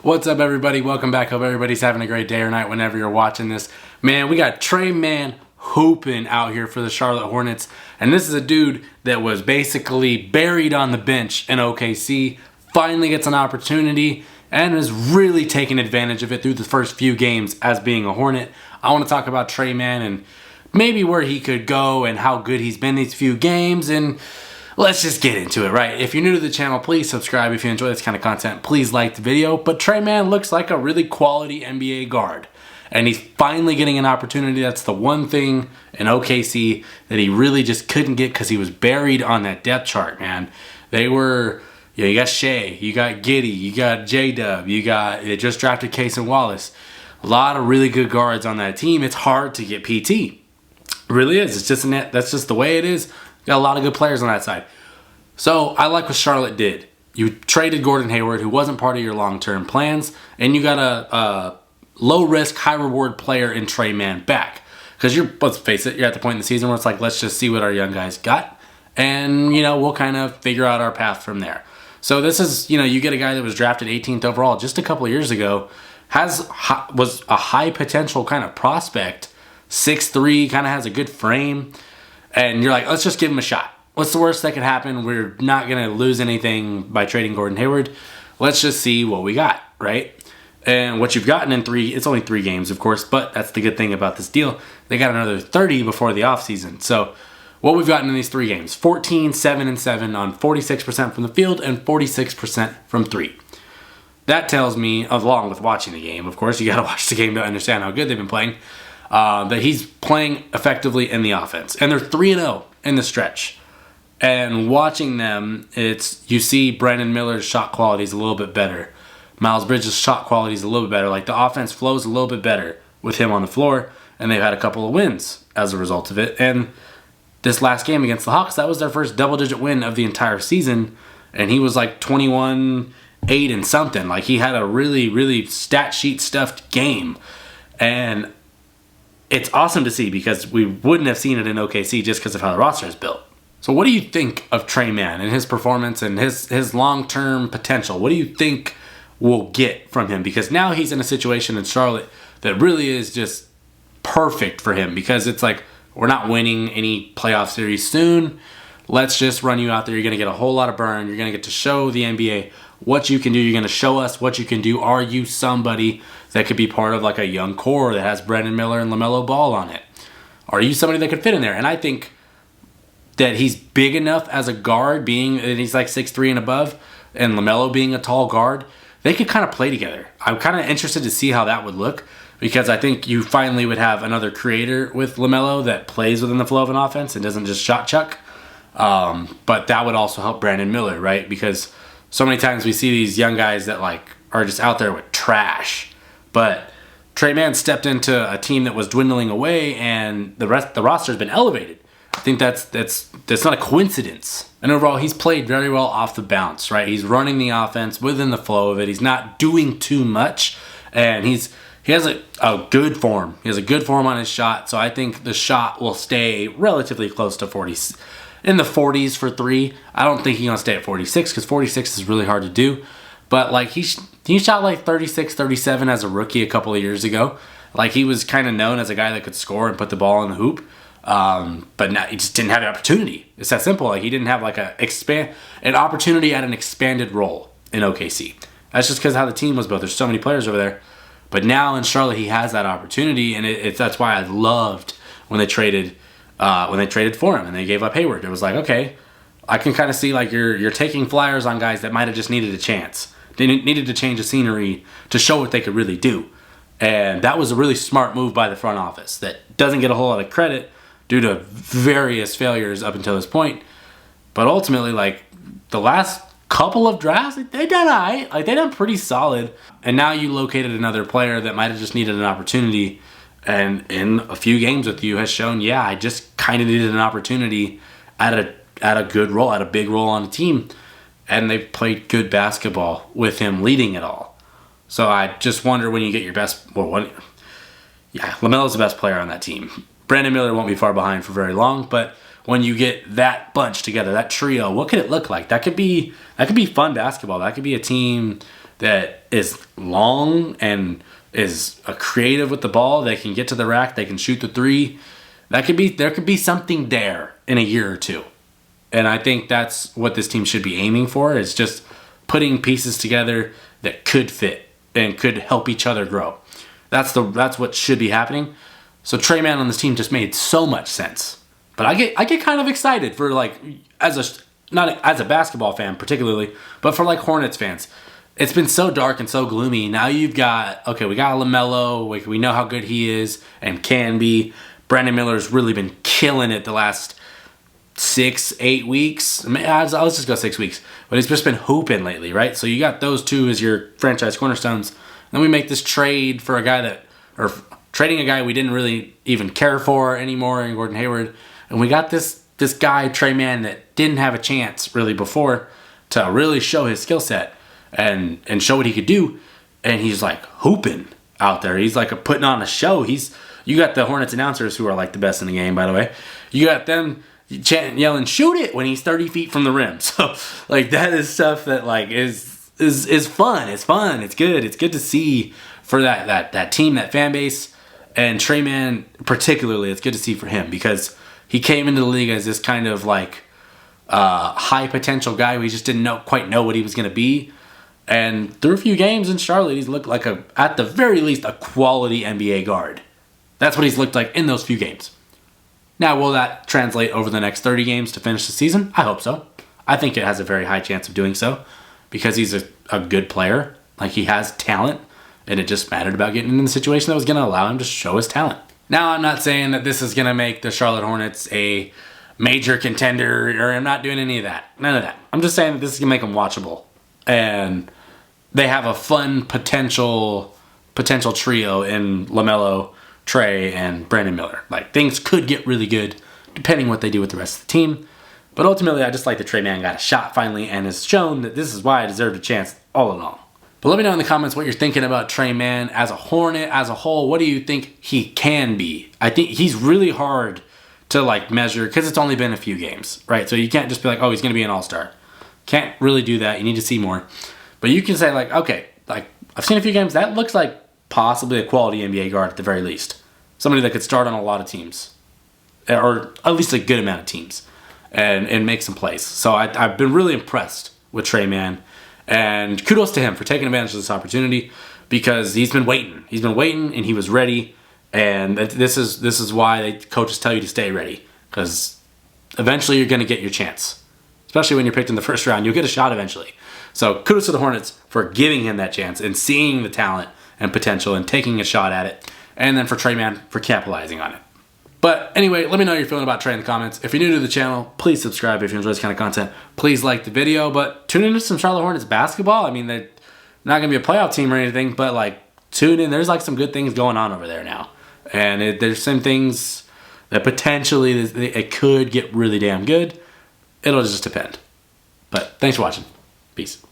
What's up, everybody? Welcome back. Hope everybody's having a great day or night whenever you're watching this. Man, we got Tre Mann hooping out here for the Charlotte Hornets. And this is a dude that was basically buried on the bench in OKC, finally gets an opportunity, and is really taking advantage of it through the first few games as being a Hornet. I want to talk about Tre Mann and maybe where he could go and how good he's been these few games, and let's just get into it, right? If you're new to the channel, please subscribe. If you enjoy this kind of content, please like the video. But Tre Mann looks like a really quality NBA guard. And he's finally getting an opportunity. That's the one thing in OKC that he really just couldn't get because he was buried on that depth chart, man. They were, you got Shea, you got Giddy, you got J-Dub, they just drafted Case and Wallace. A lot of really good guards on that team. It's hard to get PT. It really is. It's just that's just the way it is. Got a lot of good players on that side. So I like what Charlotte did. You traded Gordon Hayward, who wasn't part of your long-term plans, and you got a low-risk, high-reward player in Tre Mann back. Because let's face it, you're at the point in the season where it's like, let's just see what our young guys got, and we'll kind of figure out our path from there. So this is, you get a guy that was drafted 18th overall just a couple of years ago, was a high potential kind of prospect, 6'3", kind of has a good frame. And you're like, let's just give him a shot. What's the worst that could happen? We're not going to lose anything by trading Gordon Hayward. Let's just see what we got, right? And what you've gotten in it's only 3 games, of course, but that's the good thing about this deal. They got another 30 before the offseason. So what we've gotten in these 3 games, 14, 7, and 7 on 46% from the field and 46% from 3. That tells me, along with watching the game, of course, you got to watch the game to understand how good they've been playing, that he's playing effectively in the offense. And they're 3-0 in the stretch. And watching them, you see Brandon Miller's shot quality is a little bit better. Miles Bridges' shot quality is a little bit better. Like, the offense flows a little bit better with him on the floor. And they've had a couple of wins as a result of it. And this last game against the Hawks, that was their first double-digit win of the entire season. And he was like 21, 8 and something. Like, he had a really, really stat sheet stuffed game. And it's awesome to see because we wouldn't have seen it in OKC just because of how the roster is built. So what do you think of Tre Mann and his performance and his long-term potential? What do you think we'll get from him? Because now he's in a situation in Charlotte that really is just perfect for him because it's like, we're not winning any playoff series soon. Let's just run you out there. You're going to get a whole lot of burn. You're going to get to show the NBA what you can do. You're going to show us what you can do. Are you somebody that could be part of like a young core that has Brandon Miller and LaMelo Ball on it? Are you somebody that could fit in there? And I think that he's big enough as a guard, being that he's like 6'3" and above, and LaMelo being a tall guard, they could kind of play together. I'm kind of interested to see how that would look because I think you finally would have another creator with LaMelo that plays within the flow of an offense and doesn't just shot chuck. But that would also help Brandon Miller, right? Because so many times we see these young guys that like are just out there with trash. But Tre Mann stepped into a team that was dwindling away, and the roster's been elevated. I think that's not a coincidence. And overall, he's played very well off the bounce, right? He's running the offense within the flow of it. He's not doing too much, and he has a good form. He has a good form on his shot, so I think the shot will stay relatively close to 40, in the 40s for 3. I don't think he's gonna stay at 46 because 46 is really hard to do. But like he shot like 36, 37 as a rookie a couple of years ago. Like, he was kind of known as a guy that could score and put the ball in the hoop. But now he just didn't have the opportunity. It's that simple. Like, he didn't have like an opportunity at an expanded role in OKC. That's just because how the team was built. There's so many players over there. But now in Charlotte, he has that opportunity, and that's why I loved when they traded for him and they gave up Hayward. It was like, okay, I can kind of see like you're taking flyers on guys that might have just needed a chance. They needed to change the scenery to show what they could really do. And that was a really smart move by the front office that doesn't get a whole lot of credit due to various failures up until this point. But ultimately, like, the last couple of drafts, they done all right. Like, they done pretty solid. And now you located another player that might have just needed an opportunity, and in a few games with you has shown, yeah, I just kind of needed an opportunity at a good role, at a big role on the team. And they played good basketball with him leading it all. So I just wonder when you get your best, LaMelo's the best player on that team. Brandon Miller won't be far behind for very long, but when you get that bunch together, that trio, what could it look like? That could be fun basketball. That could be a team that is long and is creative with the ball. They can get to the rack. They can shoot the three. There could be something there in a year or two. And I think that's what this team should be aiming for, is just putting pieces together that could fit and could help each other grow. That's what should be happening. So Tre Mann on this team just made so much sense. But I get kind of excited for, like, not as a basketball fan particularly, but for, like, Hornets fans. It's been so dark and so gloomy. Now we got LaMelo. We know how good he is and can be. Brandon Miller's really been killing it the last 6-8 weeks. Let's just go 6 weeks. But he's just been hooping lately, right? So you got those two as your franchise cornerstones. Then we make this trade for trading a guy we didn't really even care for anymore in Gordon Hayward. And we got this guy, Tre Mann, that didn't have a chance really before to really show his skill set and show what he could do. And he's like hooping out there. He's like putting on a show. You got the Hornets announcers, who are like the best in the game, by the way. You got them chanting, yelling, "Shoot it!" when he's 30 feet from the rim. So, like, that is stuff that, like, is fun. It's fun. It's good. It's good to see for that team, that fan base. And Tre Mann, particularly, it's good to see for him, because he came into the league as this kind of, like, high potential guy. We just didn't quite know what he was going to be. And through a few games in Charlotte, he's looked like at the very least, a quality NBA guard. That's what he's looked like in those few games. Now, will that translate over the next 30 games to finish the season? I hope so. I think it has a very high chance of doing so, because he's a good player. Like, he has talent, and it just mattered about getting in the situation that was going to allow him to show his talent. Now, I'm not saying that this is going to make the Charlotte Hornets a major contender, or I'm not doing any of that. None of that. I'm just saying that this is going to make them watchable. And they have a fun potential trio in LaMelo, Tre, and Brandon Miller. Like, things could get really good depending what they do with the rest of the team. But ultimately, I just like that Tre Mann got a shot finally and has shown that this is why I deserved a chance all along. But let me know in the comments what you're thinking about Tre Mann as a Hornet, as a whole. What do you think he can be? I think he's really hard to, like, measure, because it's only been a few games, right? So you can't just be like, oh, he's going to be an all-star. Can't really do that. You need to see more. But you can say, like, okay, like, I've seen a few games. That looks like possibly a quality NBA guard at the very least. Somebody that could start on a lot of teams, or at least a good amount of teams, and make some plays. So I've been really impressed with Tre Mann, and kudos to him for taking advantage of this opportunity, because he's been waiting. He's been waiting, and he was ready. And this is why coaches tell you to stay ready, because eventually you're going to get your chance. Especially when you're picked in the first round, you'll get a shot eventually. So kudos to the Hornets for giving him that chance and seeing the talent and potential and taking a shot at it. And then for Tre Mann for capitalizing on it. But anyway, let me know how you're feeling about Tre in the comments. If you're new to the channel, please subscribe if you enjoy this kind of content. Please like the video, but tune into some Charlotte Hornets basketball. I mean, they're not going to be a playoff team or anything, but, like, tune in. There's, like, some good things going on over there now. And there's some things that potentially it could get really damn good. It'll just depend. But thanks for watching. Peace.